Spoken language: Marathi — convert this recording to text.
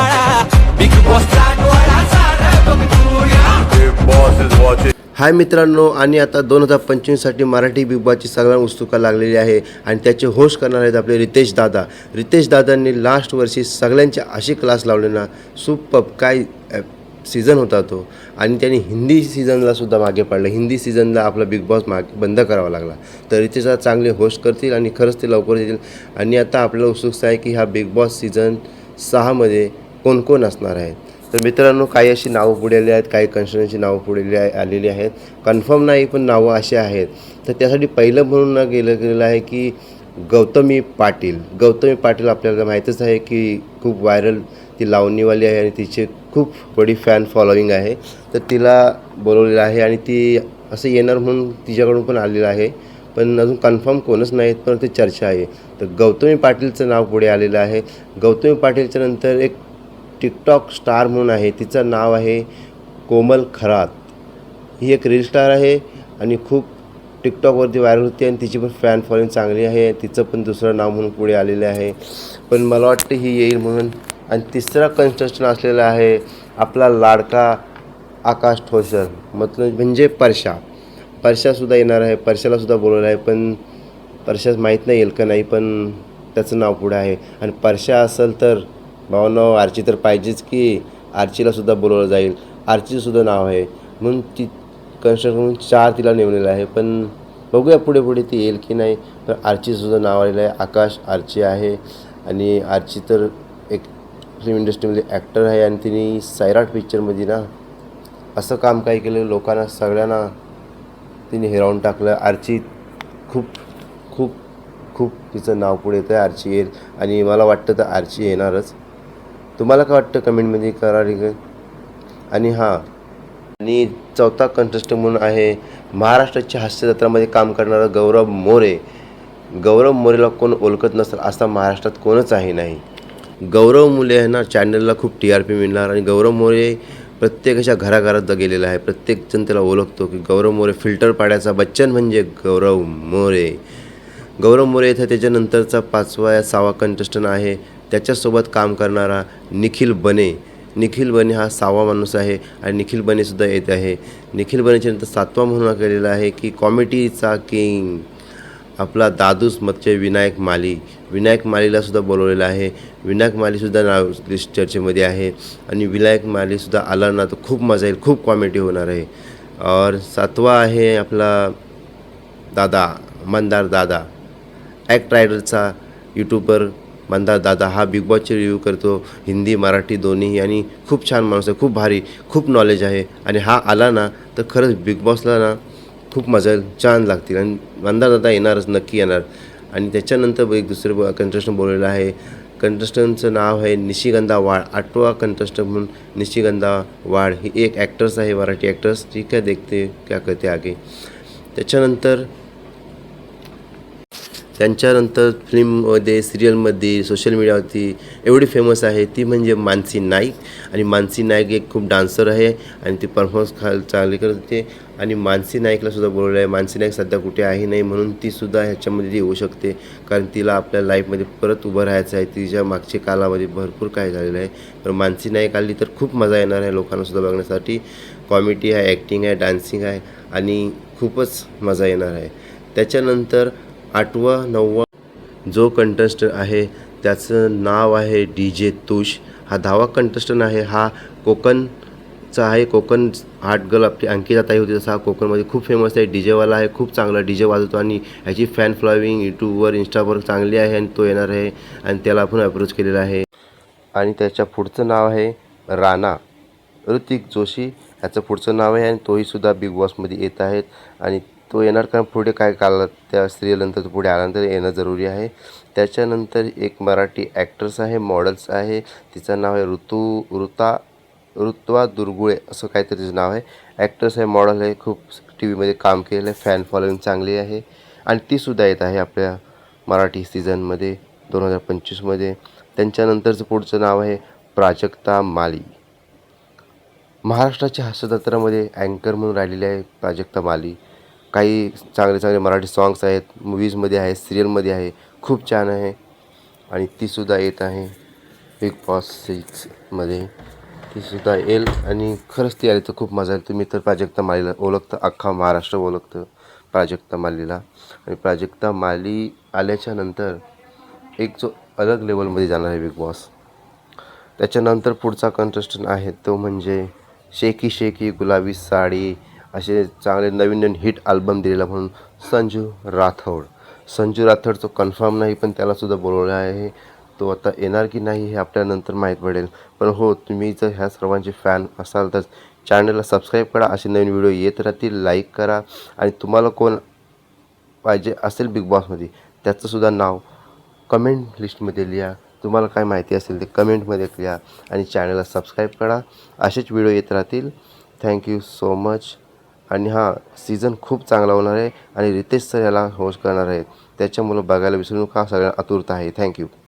डोळा बिग बॉसचा डोळा सारा बघूया Big Boss is watching. हाय मित्रांनो, आणि आता 2025साठी मराठी बिग बॉसची सगळ्यांना उत्सुकता लागलेली आहे आणि त्याचे होस्ट करणार आहेत आपले रितेश दादा. रितेश दादांनी लास्ट वर्षी सगळ्यांचे असे क्लास लावले ना, सुपर काय सीझन होता तो. आणि त्यांनी हिंदी सीझनला सुद्धा मागे पाडलं. हिंदी सीझनला आपला बिग बॉस बंद करावा लागला. तर रितेश दादा चांगले होस्ट करतील आणि खरंच ते लवकर येतील. आणि आता आपल्याला उत्सुकता आहे की हा बिग बॉस सीझन 6मध्ये कोण कोण असणार आहे. तर मित्रांनो, काही अशी नावं पुढे आली आहेत, काही कंटेस्टंटची नावं पुढे आलेली आहेत. कन्फर्म नाही, पण नावं अशी आहेत. तर त्यासाठी पहिलं म्हणून गेलेलं आहे की गौतमी पाटील. गौतमी पाटील आपल्याला माहीतच आहे की खूप व्हायरल ती लावणीवाली आहे आणि तिचे खूप बडी फॅन फॉलोईंग आहे. तर तिला बोलवलेलं आहे आणि ती असं येणार म्हणून तिच्याकडून पण आलेलं आहे. पण अजून कन्फर्म कोणच नाहीत, पण ते चर्चा आहे. तर गौतमी पाटीलचं नाव पुढे आलेलं आहे. गौतमी पाटीलच्या नंतर एक टिकटॉक स्टार म्हणून आहे, तिचं नाव आहे कोमल खरात. ही एक रील स्टार आहे आणि खूप टिकटॉकवरती व्हायरल होती आणि तिची पण फॅन फॉलोइंग चांगली आहे. तिचं पण दुसरं नाव म्हणून पुढे आलेलं आहे, पण मला वाटतं ही येईल म्हणून. आणि तिसरा कंटेस्टंट असलेला आहे आपला लाडका आकाश ठोसर, म्हणजे परशासुद्धा येणार आहे. परशालासुद्धा बोलवलं आहे, पण परशाच माहीत नाही येईल का नाही, पण त्याचं नाव पुढे आहे. आणि परशा असेल तर भावनाव आर्ची तर पाहिजेच की आर्चीलासुद्धा बोलवलं जाईल. आर्चीसुद्धा नाव आहे म्हणून ती कन्स्ट्रक्ट म्हणून 4 तिला नेमलेलं आहे. पण बघूया पुढे ती येईल की नाही. पण आर्चीसुद्धा नाव आलेलं आहे. आकाश आर्ची आहे आणि आर्ची तर एक फिल्म इंडस्ट्रीमध्ये ॲक्टर आहे आणि तिने सैराट पिक्चरमध्ये ना असं काम काय केलं, लोकांना सगळ्यांना तिने हिरावून टाकलं. आर्ची खूप खूप खूप तिचं नाव पुढे येतं. आर्ची येईल आणि मला वाटतं तर आर्ची येणारच. तुम्हाला काय वाटतं कमेंटमध्ये करा ठीक. आणि आणि चौथा कंटेस्टंट म्हणून आहे महाराष्ट्राच्या हास्यजत्रामध्ये काम करणारा गौरव मोरे. गौरव मोरेला कोण ओळखत नसेल असा महाराष्ट्रात कोणच आहे नाही. गौरव मोरे आहे ना, चॅनलला खूप TRP मिळणार. आणि गौरव मोरे प्रत्येकाच्या घराघरात गेलेला आहे. प्रत्येकजण त्याला ओळखतो की गौरव मोरे फिल्टर पाड्याचा बच्चन म्हणजे गौरव मोरे. गौरव मोरे इथं त्याच्यानंतरचा 5वा या 6वा कंटेस्टंट आहे त्याच्यासोबत काम करणारा निखिल बने. निखिल बने हा 6वा माणूस आहे आणि निखिल बनेसुद्धा येत आहे. निखिल बनेच्या नंतर 7वा म्हणून केलेला आहे की कॉमेडीचा किंग आपला दादूस म्हणजे विनायक माली. विनायक मालीलासुद्धा बोलवलेलं आहे. विनायक मालीसुद्धा नाव लिस्ट चर्चेमध्ये आहे आणि विनायक मालीसुद्धा आला ना तर खूप मजा येईल, खूप कॉमेडी होणार आहे. और 7वा आहे आपला मंदार दादा, ॲक्ट रायडरचा यूट्यूबर मंदार दादा. हा बिग बॉसचे रिव्ह्यू करतो, हिंदी मराठी दोन्ही, आणि खूप छान माणूस आहे, खूप भारी, खूप नॉलेज आहे. आणि हा आला ना तर खरंच बिग बॉसला ना खूप मजा येईल, छान लागतील. आणि मंदार दादा येणारच, नक्की येणार. आणि त्याच्यानंतर एक दुसरं कंटेस्टंट बोललेलं आहे. कंटेस्टंटचं नाव आहे निशिगंधा वाड. 8वा कंटेस्टंट म्हणून निशिगंधा वाड ही एक ॲक्टर्स आहे, मराठी ॲक्टर्स. ठीक आहे, देखते क्या करते आगे. त्यांच्यानंतर फिल्ममध्ये, सिरियलमध्ये, सोशल मीडियावरती एवढी फेमस आहे ती म्हणजे मानसी नाईक. आणि मानसी नाईक एक खूप डान्सर आहे आणि ती परफॉर्मन्स चांगली करते. आणि मानसी नाईकलासुद्धा बोलवलं आहे. मानसी नाईक सध्या कुठे आहे नाही म्हणून तीसुद्धा ह्याच्यामध्ये ती येऊ शकते, कारण तिला आपल्या लाईफमध्ये परत उभं राहायचं आहे. तिच्या मागच्या कालामध्ये भरपूर काय झालेलं आहे. पण मानसी नाईक आली तर खूप मजा येणार आहे लोकांनासुद्धा बघण्यासाठी. कॉमेडी आहे, ॲक्टिंग आहे, डान्सिंग आहे आणि खूपच मजा येणार आहे. त्याच्यानंतर 8वा 9वा जो कंटेस्टंट आहे त्याचं नाव आहे DJ तुष. हा 10वा कंटेस्टंट आहे. हा कोकणचा आहे. कोकण हाट गर्ल आपली अंकिता ताई होती, तसा हा कोकणमध्ये खूप फेमस आहे. DJवाला आहे, खूप चांगला DJ वाजवतो आणि ह्याची फॅन फॉलोविंग यूट्यूबवर, इंस्टावर चांगली आहे. आणि तो येणार आहे आणि त्याला आपण अप्रोच केलेला आहे. आणि त्याच्या पुढचं नाव आहे राणा ऋतिक जोशी. ह्याचं पुढचं नाव आहे आणि तोहीसुद्धा बिग बॉसमध्ये येत आहेत. आणि तो येणार, कारण पुढे काय काढला त्या सिरियलनंतर तो पुढे आल्यानंतर येणं जरुरी आहे. त्याच्यानंतर एक मराठी ॲक्ट्रेस आहे, मॉडेल्स आहे. तिचं नाव आहे ऋत्वा दुर्गुळे असं काहीतरी तिचं नाव आहे. ॲक्ट्रेस आहे, मॉडेल आहे, खूप TVमध्ये काम केलेलं आहे, फॅन फॉलोइंग चांगली आहे आणि तीसुद्धा येत आहे आपल्या मराठी सीझनमध्ये 2025मध्ये. त्यांच्यानंतरचं पुढचं नाव आहे प्राजक्ता माली. महाराष्ट्राच्या हास्यजत्रामध्ये अँकर म्हणून राहिलेली आहे प्राजक्ता माली. काही चांगले चांगले मराठी सॉंग्स आहेत, मूवीजमध्ये आहे, सिरियलमध्ये आहे, खूप छान आहे आणि तीसुद्धा येत आहे. बिग बॉस 6मध्ये ती सुद्धा येईल आणि खरंच ती आली तर खूप मजा येईल. तुम्ही तर प्राजक्ता मालीला ओळखतं, अख्खा महाराष्ट्र ओळखतं प्राजक्ता मालीला. आणि प्राजक्ता माली आल्याच्या नंतर एक जो अलग लेवलमध्ये जाणार आहे बिग बॉस. त्याच्यानंतर पुढचा कंटेस्टंट आहे तो म्हणजे शेकी शेकी, गुलाबी साडी असे चांगले नवीन नवीन हिट अल्बम दिलेला म्हणून संजू राठोड. संजू राठोड तो कन्फर्म नाही, पण त्यालासुद्धा बोलवलं आहे. तो आता येणार की नाही हे आपल्यानंतर माहीत पडेल. पण हो, तुम्ही जर ह्या सर्वांचे फॅन असाल तर चॅनलला सबस्क्राईब करा. असे नवीन व्हिडिओ येत राहतील. लाईक करा आणि तुम्हाला कोण पाहिजे असेल बिग बॉसमध्ये त्याचंसुद्धा नाव कमेंट लिस्टमध्ये लिहा. तुम्हाला काय माहिती असेल ते कमेंटमध्ये लिहा आणि चॅनलला सबस्क्राईब करा. असेच व्हिडिओ येत राहतील. Thank you so much. आणि हां, सीझन खूप चांगला होणार आहे आणि रितेश सर याला होस्ट करणार आहेत. त्याच्यामुळं बघायला विसरू नका. सगळ्यांना आतुरता आहे. थँक्यू.